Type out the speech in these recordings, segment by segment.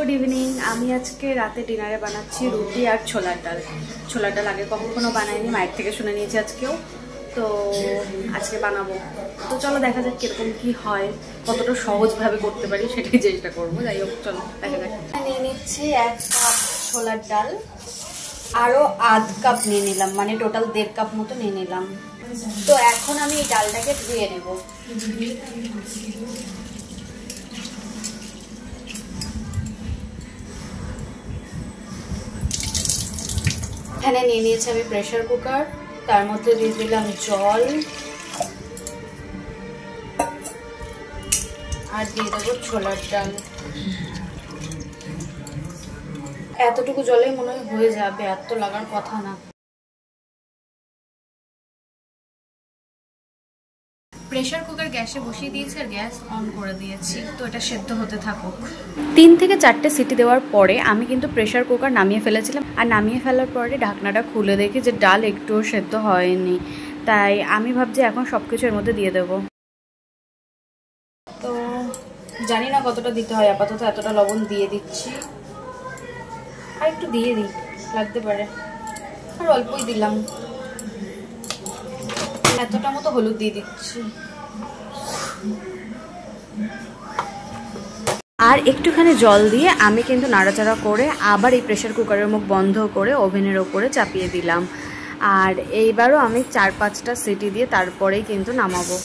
Good evening. আমি আজকে রাতে ডিনারে বানাচ্ছি রুটি আর ছোলার ডাল। ছোলার ডাল আগে কখনো বানাইনি, মায়ের থেকে শুনে নিয়েছি আজকেও, তো আজকে বানাবো। তো চলো দেখা যাক কিরকম কি হয়, কতটা সহজভাবে করতে পারি সেটাই চেষ্টা করবো। যাই হোক চলো দেখা যাক। নিয়ে নিচ্ছি 1 কাপ ছোলার ডাল, আরও আধ কাপ নিয়ে নিলাম, মানে টোটাল 1.5 কাপ মতো নিয়ে নিলাম। তো এখন আমি এই ডালটাকে ধুয়ে নেব। এখানে নিয়ে নিয়েছি আমি প্রেসার কুকার, তার মধ্যে দিয়ে দিলাম জল আর দিয়ে দেবো ছোলার ডাল। এতটুকু জলেই মনে হয় হয়ে যাবে, এত লাগার কথা না। প্রেসার কুকার গ্যাসে বসিয়ে দিয়েছি আর গ্যাস অন করে দিয়েছি, তো এটা সেদ্ধ হতে থাকুক। 3 থেকে 4টে সিটি দেওয়ার পরে আমি কিন্তু প্রেসার কুকার নামিয়ে ফেলেছিলাম, আর নামিয়ে ফেলার পরে ঢাকনাটা খুলে দেখি যে ডাল একটুও সেদ্ধ হয়নি। তাই আমি ভাবছি এখন সব কিছু এর মধ্যে দিয়ে দেবো। তো জানি না কতটা দিতে হয়, আপাতত এতটা লবণ দিয়ে দিচ্ছি, আর একটু দিয়ে দিই, লাগতে পারে, আর অল্পই দিলাম। এতটা মতো হলুদ দিয়ে দিচ্ছি, আর একটুখানি জল দিয়ে আমি কিন্তু নাড়াচাড়া করে আবার এই প্রেসার কুকারের মুখ বন্ধ করে ওভেনের ওপরে চাপিয়ে দিলাম। আর এইবারও আমি 4-5টা সিটি দিয়ে তারপরেই কিন্তু নামাবো।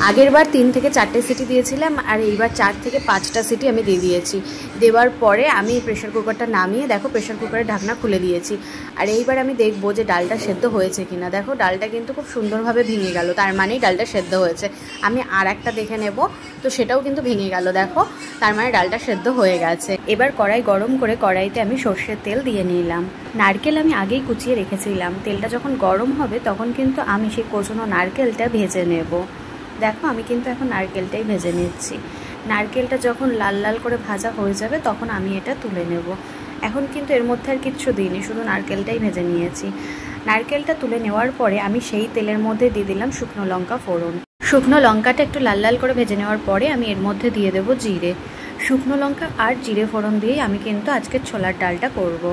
আগের বার 3 থেকে 4টে সিটি দিয়েছিলাম, আর এইবার 4 থেকে 5টা সিটি আমি দিয়ে দিয়েছি। দেওয়ার পরে আমি প্রেসার কুকারটা নামিয়ে দেখো প্রেসার কুকারের ঢাকনা খুলে দিয়েছি। আর এইবার আমি দেখবো যে ডালটা সেদ্ধ হয়েছে কিনা। দেখো ডালটা কিন্তু খুব সুন্দরভাবে ভেঙে গেল, তার মানেই ডালটা সেদ্ধ হয়েছে। আমি আর একটা দেখে নেব, তো সেটাও কিন্তু ভেঙে গেল, দেখো তার মানে ডালটা সেদ্ধ হয়ে গেছে। এবার কড়াই গরম করে কড়াইতে আমি সর্ষের তেল দিয়ে নিলাম। নারকেল আমি আগেই কুচিয়ে রেখেছিলাম, তেলটা যখন গরম হবে তখন কিন্তু আমি সেই কোচানো নারকেলটা ভেজে নেব। দেখো আমি কিন্তু এখন নারকেলটাই ভেজে নিচ্ছি। নারকেলটা যখন লাল লাল করে ভাজা হয়ে যাবে তখন আমি এটা তুলে নেব। এখন কিন্তু এর মধ্যে আর কিচ্ছু দিইনি, শুধু নারকেলটাই ভেজে নিয়েছি। নারকেলটা তুলে নেওয়ার পরে আমি সেই তেলের মধ্যে দিয়ে দিলাম শুকনো লঙ্কা ফোড়ন। শুকনো লঙ্কাটা একটু লাল লাল করে ভেজে নেওয়ার পরে আমি এর মধ্যে দিয়ে দেবো জিরে। শুকনো লঙ্কা আর জিরে ফোড়ন দিয়েই আমি কিন্তু আজকে ছোলার ডালটা করব।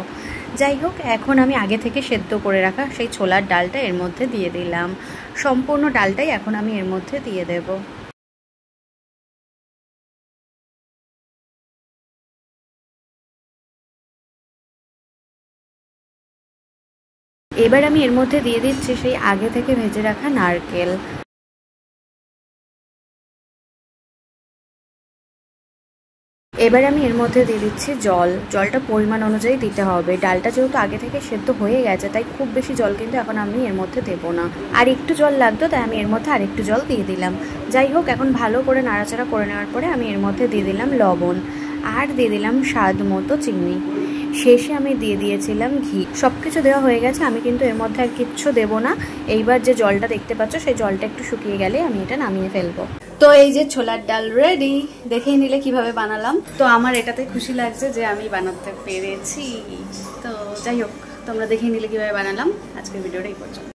যাই হোক, এখন আমি আগে থেকে সেদ্ধ করে রাখা সেই ছোলার ডালটা এর মধ্যে দিয়ে দিলাম। সম্পূর্ণ ডালটাই এখন আমি এর মধ্যে দিয়ে দেব। এবার আমি এর মধ্যে দিয়ে দিচ্ছি সেই আগে থেকে ভেজে রাখা নারকেল। এবার আমি এর মধ্যে দিয়ে দিচ্ছি জল। জলটা পরিমাণ অনুযায়ী দিতে হবে, ডালটা যেহেতু আগে থেকে সেদ্ধ হয়ে গেছে তাই খুব বেশি জল কিন্তু এখন আমি এর মধ্যে দেবো না। আর একটু জল লাগতো তাই আমি এর মধ্যে আর একটু জল দিয়ে দিলাম। যাই হোক, এখন ভালো করে নাড়াচাড়া করে নেওয়ার পরে আমি এর মধ্যে দিয়ে দিলাম লবণ, আর দিয়ে দিলাম স্বাদ মতো চিনি। শেষে আমি দিয়ে দিয়েছিলাম ঘি। সব কিছু দেওয়া হয়ে গেছে, আমি কিন্তু এর মধ্যে আর কিচ্ছু দেবো না। এইবার যে জলটা দেখতে পাচ্ছ সেই জলটা একটু শুকিয়ে গেলে আমি এটা নামিয়ে ফেলবো। তো এই যে ছোলার ডাল রেডি, দেখেই নিলে কিভাবে বানালাম। তো আমার এটাতে খুশি লাগছে যে আমি বানাতে পেরেছি। তো যাই হোক, তোমরা দেখেই নিলে কিভাবে বানালাম। আজকের ভিডিওটা এই পর্যন্ত।